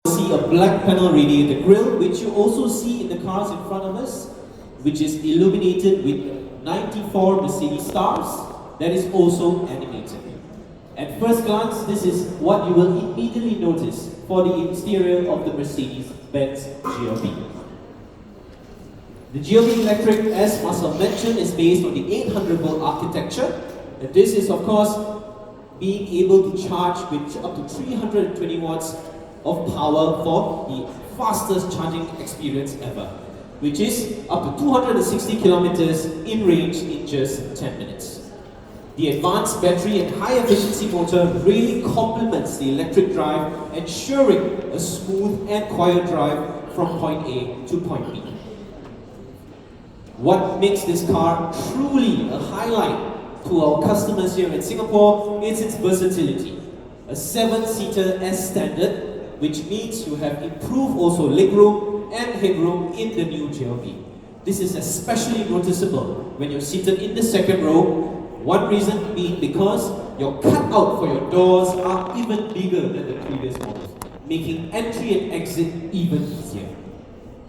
See a black panel radiator grille, which you also see in the cars in front of us, which is illuminated with 94 Mercedes stars, that is also animated. At first glance, this is what you will immediately notice for the exterior of the Mercedes-Benz GLB. The GLB Electric, as Marcel mentioned, is based on the 800-volt architecture, and this is of course being able to charge with up to 320 watts of power for the fastest charging experience ever, which is up to 260 kilometers in range in just 10 minutes. The advanced battery and high efficiency motor really complements the electric drive, ensuring a smooth and quiet drive from point A to point B. What makes this car truly a highlight to our customers here in Singapore is its versatility. A 7-seater as standard, which means you have improved also legroom and headroom in the new GLB. This is especially noticeable when you're seated in the second row. One reason being because your cutout for your doors are even bigger than the previous models, making entry and exit even easier.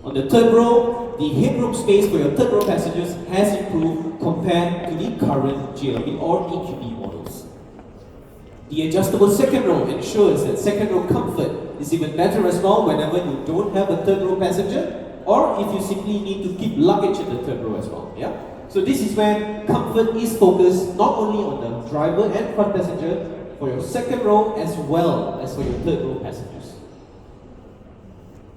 On the third row, the headroom space for your third row passengers has improved compared to the current GLB or EQB models. The adjustable second row ensures that second row comfort is even better as well whenever you don't have a third row passenger, or if you simply need to keep luggage in the third row as well. Yeah? So this is where comfort is focused not only on the driver and front passenger, for your second row as well as for your third row passengers.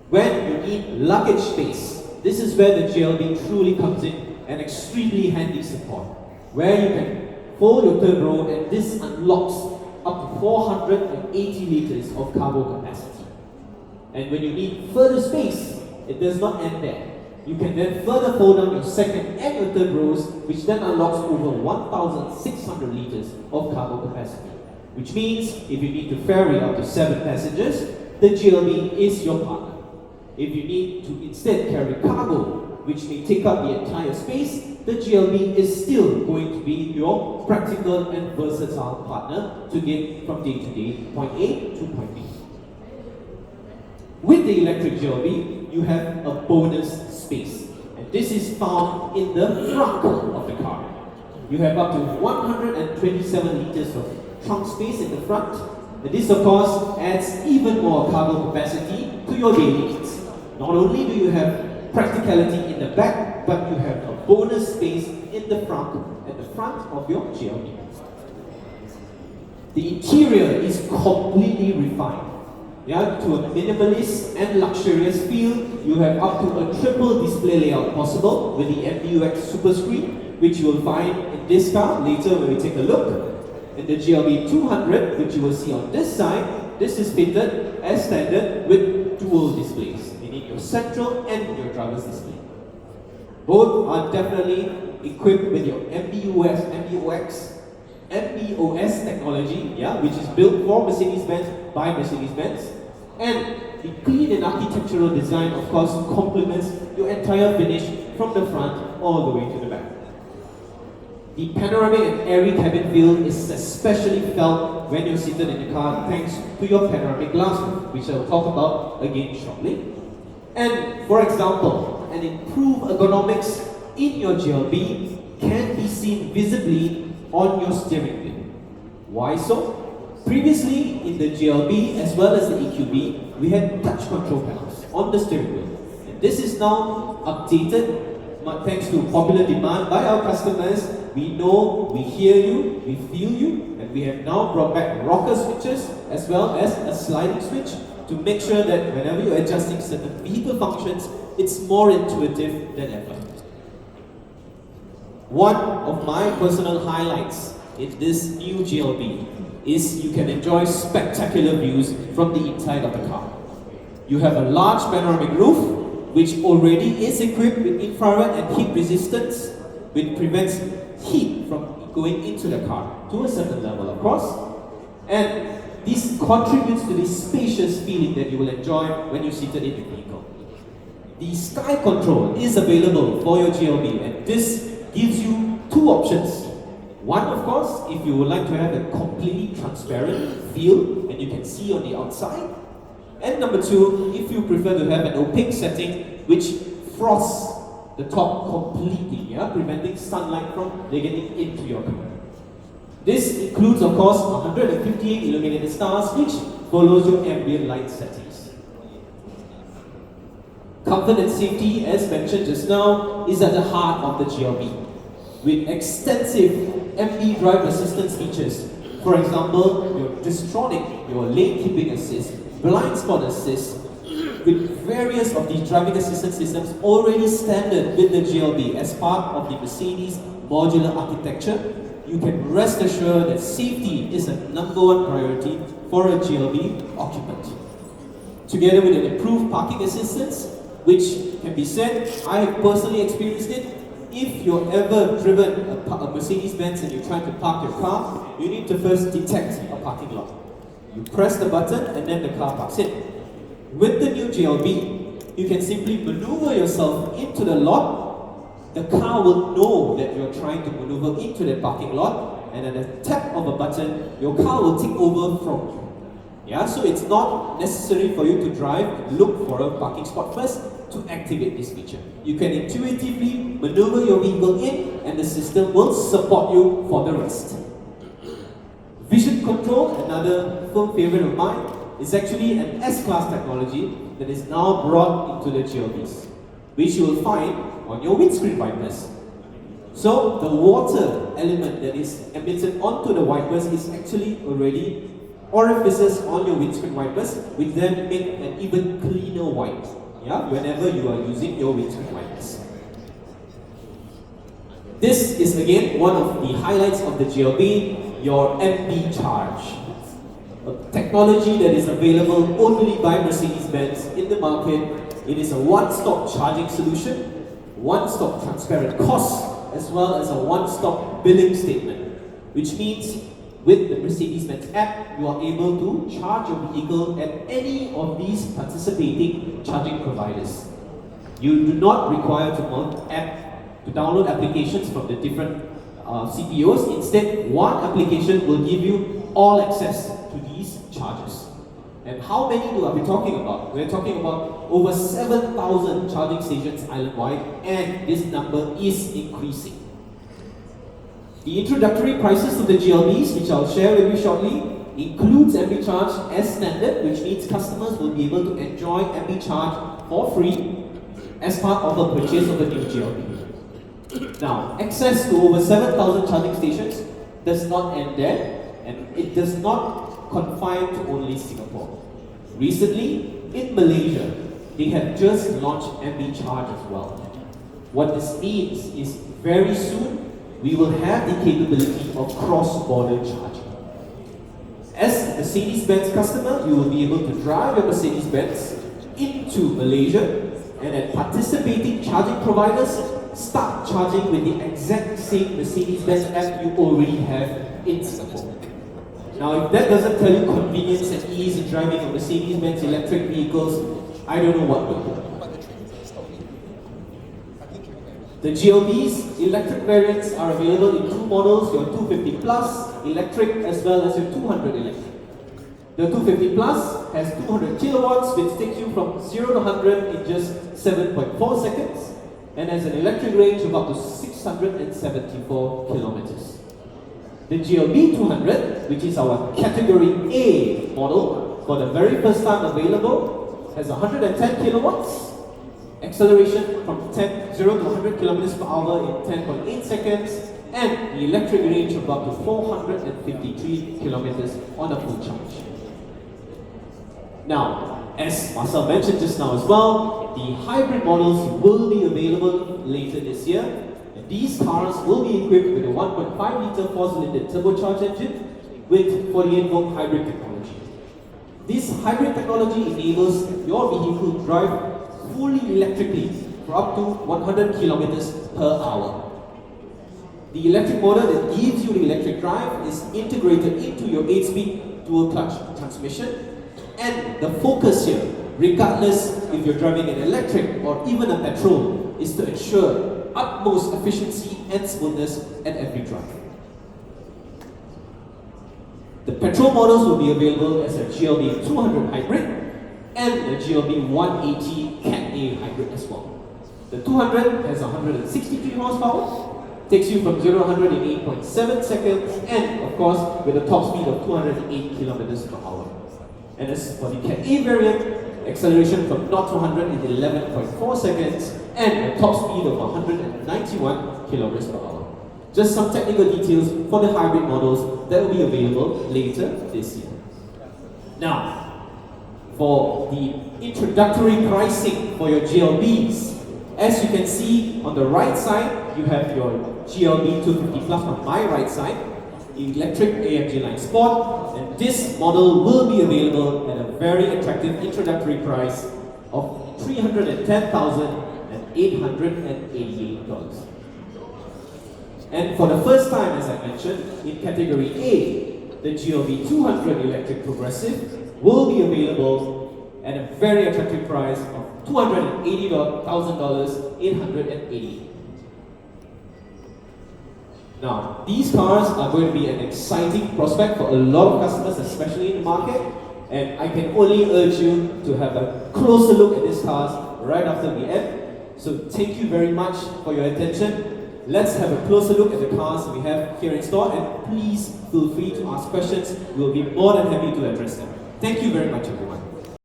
When you need luggage space, this is where the GLB truly comes in, an extremely handy support, where you can fold your third row and this unlocks up to 480 liters of cargo capacity. And when you need further space, it does not end there. You can then further fold down your second and your third rows, which then unlocks over 1,600 liters of cargo capacity. Which means if you need to ferry up to 7 passengers, the GLB is your partner. If you need to instead carry cargo, which may take up the entire space, the GLB is still going to be your practical and versatile partner to get from day to day, point A to point B. With the electric GLB, you have a bonus space, and this is found in the trunk of the car. You have up to 127 liters of trunk space in the front, and this of course adds even more cargo capacity to your daily needs. Not only do you have practicality in the back, but you have a bonus space in the front, at the front of your GLB. The interior is completely refined. Yeah, to a minimalist and luxurious feel, you have up to a triple display layout possible with the MBUX Super Screen, which you will find in this car later when we take a look. In the GLB 200, which you will see on this side, this is fitted as standard with dual displays, meaning your central and your driver's display. Both are definitely equipped with your MBOS technology, yeah, which is built for Mercedes-Benz by Mercedes-Benz. And the clean and architectural design, of course, complements your entire finish from the front all the way to the back. The panoramic and airy cabin feel is especially felt when you're seated in the car thanks to your panoramic glass roof, which I'll talk about again shortly. And for example, an improved ergonomics in your GLB can be seen visibly on your steering wheel. Why so? Previously in the GLB as well as the EQB, we had touch control panels on the steering wheel. And this is now updated thanks to popular demand by our customers. We know, we hear you, we feel you, and we have now brought back rocker switches as well as a sliding switch to make sure that whenever you're adjusting certain vehicle functions, it's more intuitive than ever. One of my personal highlights in this new GLB is you can enjoy spectacular views from the inside of the car. You have a large panoramic roof, which already is equipped with infrared and heat resistance, which prevents heat from going into the car to a certain level, of course. And this contributes to the spacious feeling that you will enjoy when you're seated in the vehicle. The sky control is available for your GLB, and this gives you two options. One, of course, if you would like to have a completely transparent feel and you can see on the outside, And number two, if you prefer to have an opaque setting which frosts the top completely, preventing sunlight from getting into your car. This includes, of course, 158 illuminated stars, which follows your ambient light settings. Comfort and safety, as mentioned just now, is at the heart of the GLB. With extensive MB drive assistance features, for example, your Distronic, your lane keeping assist, blind spot assist, with various of these driving assistance systems already standard with the GLB as part of the Mercedes modular architecture, you can rest assured that safety is a #1 priority for a GLB occupant. Together with an improved parking assistance, which can be said, I have personally experienced it. If you've ever driven a Mercedes-Benz and you try to park your car, you need to first detect a parking lot. You press the button and then the car parks in. With the new GLB, you can simply maneuver yourself into the lot. The car will know that you're trying to maneuver into the parking lot, and at the tap of a button, your car will take over from you. So it's not necessary for you to drive, look for a parking spot first to activate this feature. You can intuitively maneuver your vehicle in, and the system will support you for the rest. Vision control, another firm favorite of mine, is actually an S-Class technology that is now brought into the GLBs, which you will find on your windscreen wipers. So the water element that is emitted onto the wipers is actually already orifices on your windscreen wipers, which then make an even cleaner wipe, whenever you are using your windscreen wipers. This is again one of the highlights of the GLB, your MB Charge. A technology that is available only by Mercedes-Benz in the market. It is a one-stop charging solution, one-stop transparent costs, as well as a one-stop billing statement, which means with the Mercedes-Benz app, you are able to charge your vehicle at any of these participating charging providers. You do not require to download applications from the different CPOs. Instead, one application will give you all access to these chargers. And how many are we talking about? We're talking about over 7,000 charging stations island-wide, and this number is increasing. The introductory prices of the GLBs, which I'll share with you shortly, includes MB Charge as standard, which means customers will be able to enjoy MB Charge for free as part of a purchase of the new GLB. Now, access to over 7,000 charging stations does not end there, and it does not confine to only Singapore. Recently, in Malaysia, they have just launched MB Charge as well. What this means is very soon, we will have the capability of cross-border charging. As a Mercedes-Benz customer, you will be able to drive your Mercedes-Benz into Malaysia, and at participating charging providers, start charging with the exact same Mercedes-Benz app you already have in Singapore. Now, if that doesn't tell you convenience and ease in driving a Mercedes-Benz electric vehicles, I don't know what will. The GLB's electric variants are available in two models, your 250 Plus electric as well as your 200 electric. The 250 Plus has 200 kilowatts, which takes you from 0 to 100 in just 7.4 seconds, and has an electric range of up to 674 kilometers. The GLB 200, which is our Category A model, for the very first time available, has 110 kilowatts, acceleration from 0 to 100 kilometers per hour in 10.8 seconds, and the electric range of up to 453 kilometers on a full charge. Now, as Marcel mentioned just now as well, the hybrid models will be available later this year. And these cars will be equipped with a 1.5-litre 4-cylinder turbocharged engine with 48-volt hybrid technology. This hybrid technology enables your vehicle to drive fully electrically for up to 100 kilometers per hour. The electric motor that gives you the electric drive is integrated into your 8-speed dual-clutch transmission. And the focus here, regardless if you're driving an electric or even a petrol, is to ensure utmost efficiency and smoothness at every drive. The petrol models will be available as a GLB 200 hybrid and the GLB 180 Cat A hybrid as well. The 200 has 163 horsepower, takes you from 0 to 100 in 8.7 seconds, and of course with a top speed of 208 kilometers per hour. And as for the Cat A variant, acceleration from 0 to 100 in 11.4 seconds, and a top speed of 191 kilometers per hour. Just some technical details for the hybrid models that will be available later this year. Now, for the introductory pricing for your GLBs, as you can see on the right side, you have your GLB 250 Plus on my right side, electric AMG Line Sport, and this model will be available at a very attractive introductory price of $310,888. And for the first time, as I mentioned, in category A, the GLB 200 electric progressive will be available at a very attractive price of $280,880. Now, these cars are going to be an exciting prospect for a lot of customers, especially in the market, and I can only urge you to have a closer look at these cars right after the end. So thank you very much for your attention. Let's have a closer look at the cars we have here in store, and please feel free to ask questions. We'll be more than happy to address them. Thank you very much, everyone.